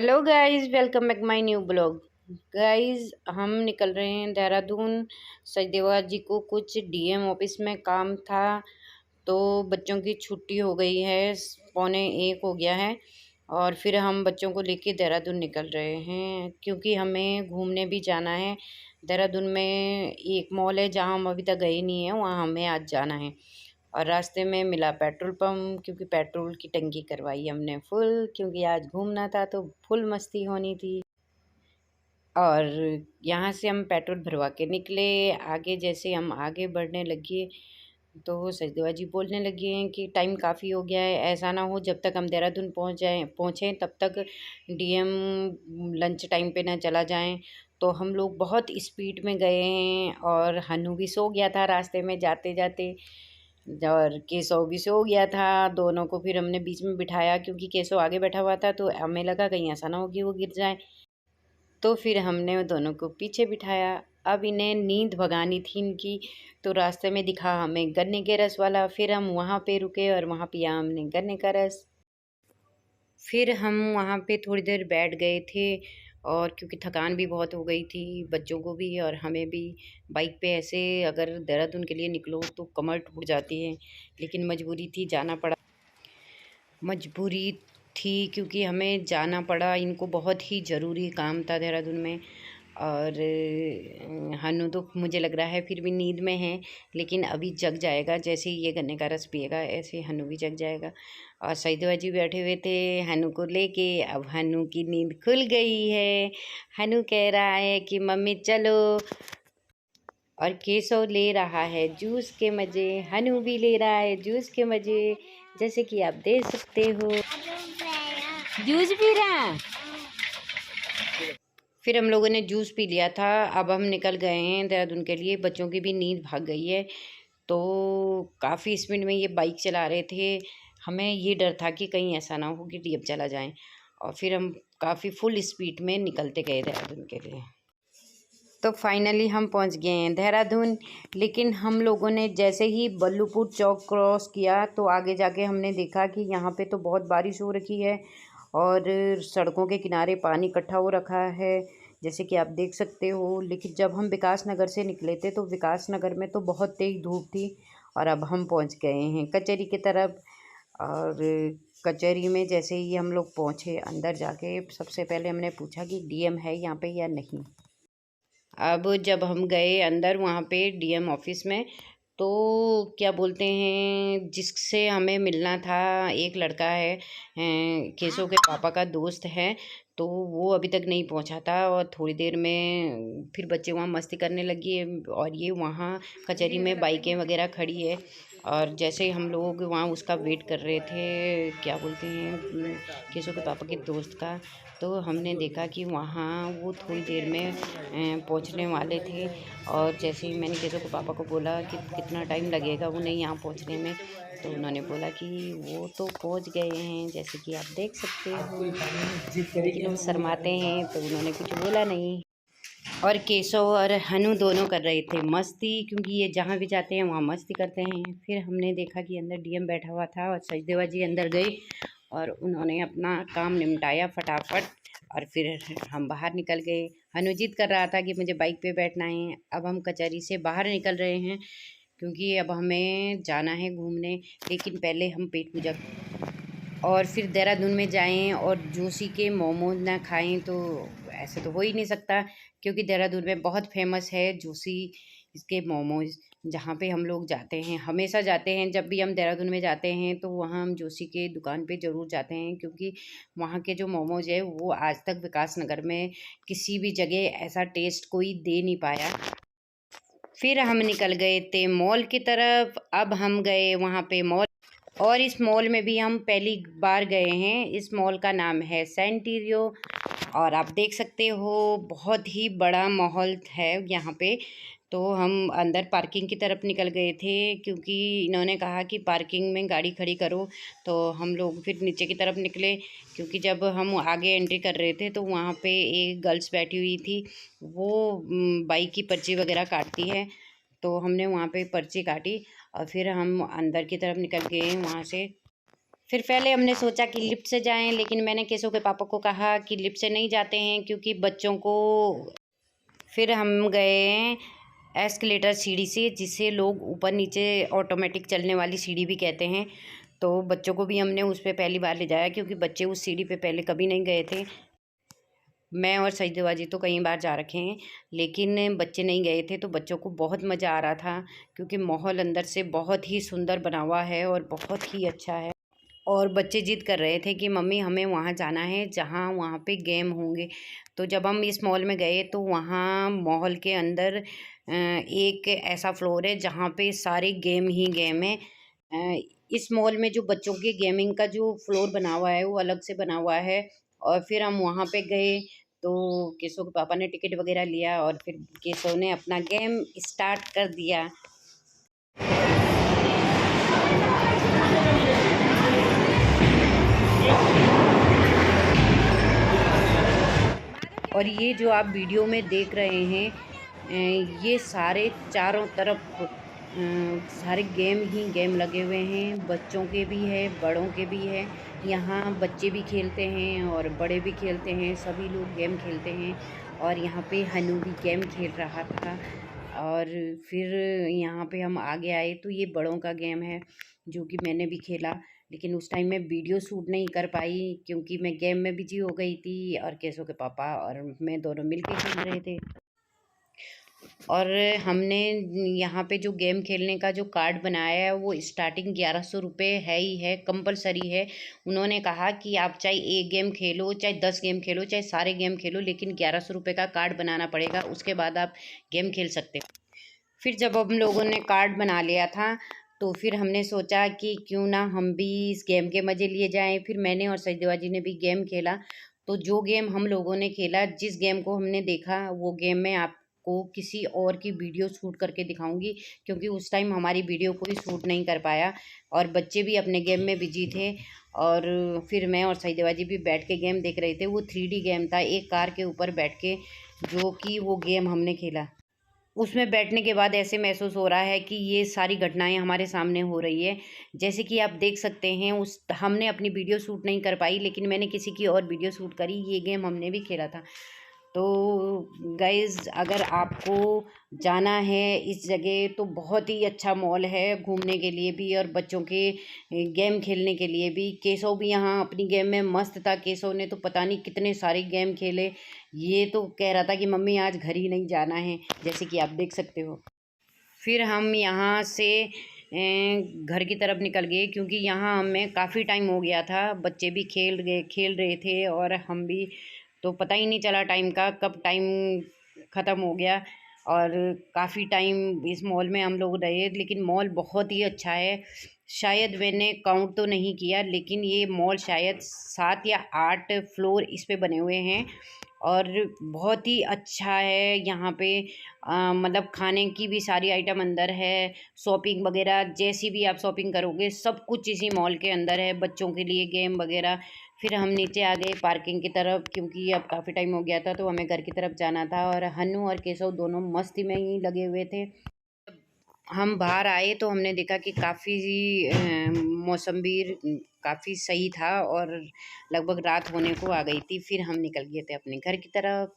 Hello guys, welcome back my new blog. Guys, हम निकल रहे हैं देहरादून। सचदेवा जी को कुछ डीएम ऑफिस में काम था, तो बच्चों की छुट्टी हो गई है, 12:45 हो गया है। और फिर हम बच्चों को लेके देहरादून निकल रहे हैं क्योंकि हमें घूमने भी जाना है। देहरादून में एक मॉल है जहाँ हम अभी तक गए नहीं हैं, वहाँ हमें आज जाना है। और रास्ते में मिला पेट्रोल पंप, क्योंकि पेट्रोल की टंकी करवाई हमने फुल, क्योंकि आज घूमना था तो फुल मस्ती होनी थी। और यहाँ से हम पेट्रोल भरवा के निकले। आगे जैसे हम आगे बढ़ने लगे तो सचदेवा जी बोलने लगे हैं कि टाइम काफ़ी हो गया है, ऐसा ना हो जब तक हम देहरादून पहुँचें तब तक डीएम लंच टाइम पे ना चला जाएं। तो हम लोग बहुत स्पीड में गए हैं और हन्नू भी सो गया था रास्ते में जाते जाते, और केशव भी सो गया था। दोनों को फिर हमने बीच में बिठाया क्योंकि केशव आगे बैठा हुआ था, तो हमें लगा कहीं ऐसा ना हो कि वो गिर जाए। तो फिर हमने दोनों को पीछे बिठाया। अब इन्हें नींद भगानी थी इनकी, तो रास्ते में दिखा हमें गन्ने के रस वाला, फिर हम वहाँ पे रुके और वहाँ पिया हमने गन्ने का रस। फिर हम वहाँ पे थोड़ी देर बैठ गए थे, और क्योंकि थकान भी बहुत हो गई थी बच्चों को भी और हमें भी। बाइक पे ऐसे अगर देहरादून के लिए निकलो तो कमर टूट जाती है, लेकिन मजबूरी थी, जाना पड़ा। मजबूरी थी क्योंकि हमें जाना पड़ा, इनको बहुत ही ज़रूरी काम था देहरादून में। और हन्नू तो मुझे लग रहा है फिर भी नींद में है, लेकिन अभी जग जाएगा। जैसे ही ये गन्ने का रस पिएगा ऐसे हन्नू भी जग जाएगा। और सईदवा जी बैठे हुए थे हन्नू को लेके। अब हन्नू की नींद खुल गई है। हन्नू कह रहा है कि मम्मी चलो, और केशव ले रहा है जूस के मज़े, हन्नू भी ले रहा है जूस के मज़े, जैसे कि आप देख सकते हो। जूस पी रहा है। फिर हम लोगों ने जूस पी लिया था। अब हम निकल गए हैं देहरादून के लिए। बच्चों की भी नींद भाग गई है, तो काफ़ी स्पीड में ये बाइक चला रहे थे। हमें ये डर था कि कहीं ऐसा ना हो कि डीएम चला जाए। और फिर हम काफ़ी फुल स्पीड में निकलते गए देहरादून के लिए। तो फाइनली हम पहुंच गए हैं देहरादून। लेकिन हम लोगों ने जैसे ही बल्लूपुर चौक क्रॉस किया तो आगे जाके हमने देखा कि यहाँ पे तो बहुत बारिश हो रखी है और सड़कों के किनारे पानी इकट्ठा हो रखा है, जैसे कि आप देख सकते हो। लेकिन जब हम विकास नगर से निकले थे तो विकास नगर में तो बहुत तेज़ धूप थी। और अब हम पहुँच गए हैं कचहरी की तरफ। और कचहरी में जैसे ही हम लोग पहुँचे, अंदर जाके सबसे पहले हमने पूछा कि डीएम है यहाँ पे या नहीं। अब जब हम गए अंदर वहाँ पे डीएम ऑफिस में, तो क्या बोलते हैं, जिससे हमें मिलना था एक लड़का है, केशव के पापा का दोस्त है, तो वो अभी तक नहीं पहुँचा था। और थोड़ी देर में फिर बच्चे वहाँ मस्ती करने लगी है और ये वहाँ कचहरी में बाइकें वगैरह खड़ी है। और जैसे हम लोग वहाँ उसका वेट कर रहे थे, क्या बोलते हैं, केशव के पापा के दोस्त का, तो हमने देखा कि वहाँ वो थोड़ी देर में पहुँचने वाले थे। और जैसे ही मैंने केशव के पापा को बोला कि कितना टाइम लगेगा उन्हें यहाँ पहुँचने में, तो उन्होंने बोला कि वो तो पहुँच गए हैं, जैसे कि आप देख सकते हो। लेकिन वो शर्माते हैं तो उन्होंने कुछ बोला नहीं। और केशव और हनु दोनों कर रहे थे मस्ती, क्योंकि ये जहाँ भी जाते हैं वहाँ मस्ती करते हैं। फिर हमने देखा कि अंदर डीएम बैठा हुआ था और सचदेवा जी अंदर गए और उन्होंने अपना काम निपटाया फटाफट। और फिर हम बाहर निकल गए। हनु जिद कर रहा था कि मुझे बाइक पे बैठना है। अब हम कचहरी से बाहर निकल रहे हैं क्योंकि अब हमें जाना है घूमने, लेकिन पहले हम पेट पूजा और फिर देहरादून में जाएं और जोशी के मोमोज ना खाएं तो ऐसे तो हो ही नहीं सकता, क्योंकि देहरादून में बहुत फेमस है जोशी इसके मोमोज, जहाँ पे हम लोग जाते हैं, हमेशा जाते हैं। जब भी हम देहरादून में जाते हैं तो वहाँ हम जोशी के दुकान पे ज़रूर जाते हैं, क्योंकि वहाँ के जो मोमोज है वो आज तक विकास नगर में किसी भी जगह ऐसा टेस्ट कोई दे नहीं पाया। फिर हम निकल गए थे मॉल की तरफ। अब हम गए वहाँ पे मॉल, और इस मॉल में भी हम पहली बार गए हैं। इस मॉल का नाम है सेंटीरियो, और आप देख सकते हो बहुत ही बड़ा मॉल है यहाँ पे। तो हम अंदर पार्किंग की तरफ निकल गए थे, क्योंकि इन्होंने कहा कि पार्किंग में गाड़ी खड़ी करो। तो हम लोग फिर नीचे की तरफ निकले, क्योंकि जब हम आगे एंट्री कर रहे थे तो वहाँ पे एक गर्ल्स बैठी हुई थी, वो बाइक की पर्ची वगैरह काटती है, तो हमने वहाँ पे पर्ची काटी और फिर हम अंदर की तरफ निकल गए वहाँ से। फिर पहले हमने सोचा कि लिफ्ट से जाएं, लेकिन मैंने केशव के पापा को कहा कि लिफ्ट से नहीं जाते हैं क्योंकि बच्चों को। फिर हम गए एस्केलेटर सीढ़ी से, जिसे लोग ऊपर नीचे ऑटोमेटिक चलने वाली सीढ़ी भी कहते हैं। तो बच्चों को भी हमने उस पर पहली बार ले जाया क्योंकि बच्चे उस सीढ़ी पे पहले कभी नहीं गए थे। मैं और सजदेवा जी तो कई बार जा रखे हैं, लेकिन बच्चे नहीं गए थे, तो बच्चों को बहुत मज़ा आ रहा था क्योंकि माहौल अंदर से बहुत ही सुंदर बना हुआ है और बहुत ही अच्छा है। और बच्चे जिद कर रहे थे कि मम्मी हमें वहाँ जाना है जहाँ वहाँ पे गेम होंगे। तो जब हम इस मॉल में गए तो वहाँ मॉल के अंदर एक ऐसा फ्लोर है जहाँ पे सारे गेम ही गेम है। इस मॉल में जो बच्चों के गेमिंग का जो फ्लोर बना हुआ है वो अलग से बना हुआ है। और फिर हम वहाँ पे गए तो केशव के पापा ने टिकट वगैरह लिया और फिर केशव ने अपना गेम स्टार्ट कर दिया। और ये जो आप वीडियो में देख रहे हैं ये सारे चारों तरफ सारे गेम ही गेम लगे हुए हैं। बच्चों के भी है, बड़ों के भी है। यहाँ बच्चे भी खेलते हैं और बड़े भी खेलते हैं, सभी लोग गेम खेलते हैं। और यहाँ पे हनु भी गेम खेल रहा था। और फिर यहाँ पे हम आगे आए तो ये बड़ों का गेम है जो कि मैंने भी खेला, लेकिन उस टाइम मैं वीडियो शूट नहीं कर पाई क्योंकि मैं गेम में बिजी हो गई थी और केशव के पापा और मैं दोनों मिलके खेल रहे थे। और हमने यहाँ पे जो गेम खेलने का जो कार्ड बनाया है वो स्टार्टिंग 1100 रुपये है ही है, कंपलसरी है। उन्होंने कहा कि आप चाहे एक गेम खेलो, चाहे 10 गेम खेलो, चाहे सारे गेम खेलो, लेकिन 1100 रुपये का कार्ड बनाना पड़ेगा, उसके बाद आप गेम खेल सकते हो। फिर जब हम लोगों ने कार्ड बना लिया था तो फिर हमने सोचा कि क्यों ना हम भी इस गेम के मज़े लिए जाएं। फिर मैंने और सजदेवा जी ने भी गेम खेला। तो जो गेम हम लोगों ने खेला, जिस गेम को हमने देखा, वो गेम मैं आपको किसी और की वीडियो शूट करके दिखाऊंगी क्योंकि उस टाइम हमारी वीडियो कोई शूट नहीं कर पाया और बच्चे भी अपने गेम में बिजी थे। और फिर मैं और सजदेवा जी भी बैठ के गेम देख रहे थे। वो 3D गेम था, एक कार के ऊपर बैठ के जो कि वो गेम हमने खेला। उसमें बैठने के बाद ऐसे महसूस हो रहा है कि ये सारी घटनाएं हमारे सामने हो रही है। जैसे कि आप देख सकते हैं, उस हमने अपनी वीडियो शूट नहीं कर पाई, लेकिन मैंने किसी की और वीडियो शूट करी। ये गेम हमने भी खेला था। तो गाइज़, अगर आपको जाना है इस जगह तो बहुत ही अच्छा मॉल है घूमने के लिए भी और बच्चों के गेम खेलने के लिए भी। केशव भी यहाँ अपनी गेम में मस्त था। केशव ने तो पता नहीं कितने सारे गेम खेले। ये तो कह रहा था कि मम्मी आज घर ही नहीं जाना है, जैसे कि आप देख सकते हो। फिर हम यहाँ से घर की तरफ निकल गए क्योंकि यहाँ हमें काफ़ी टाइम हो गया था। बच्चे भी खेल रहे थे और हम भी, तो पता ही नहीं चला टाइम का, कब टाइम ख़त्म हो गया। और काफ़ी टाइम इस मॉल में हम लोग रहे, लेकिन मॉल बहुत ही अच्छा है। शायद मैंने काउंट तो नहीं किया, लेकिन ये मॉल शायद 7 या 8 फ्लोर इस पे बने हुए हैं और बहुत ही अच्छा है। यहाँ पे मतलब खाने की भी सारी आइटम अंदर है। शॉपिंग वगैरह जैसी भी आप शॉपिंग करोगे सब कुछ इसी मॉल के अंदर है, बच्चों के लिए गेम वगैरह। फिर हम नीचे आ गए पार्किंग की तरफ क्योंकि अब काफ़ी टाइम हो गया था तो हमें घर की तरफ जाना था। और हन्नू और केशव दोनों मस्ती में ही लगे हुए थे। हम बाहर आए तो हमने देखा कि काफ़ी मौसम भी काफ़ी सही था और लगभग रात होने को आ गई थी। फिर हम निकल गए थे अपने घर की तरफ।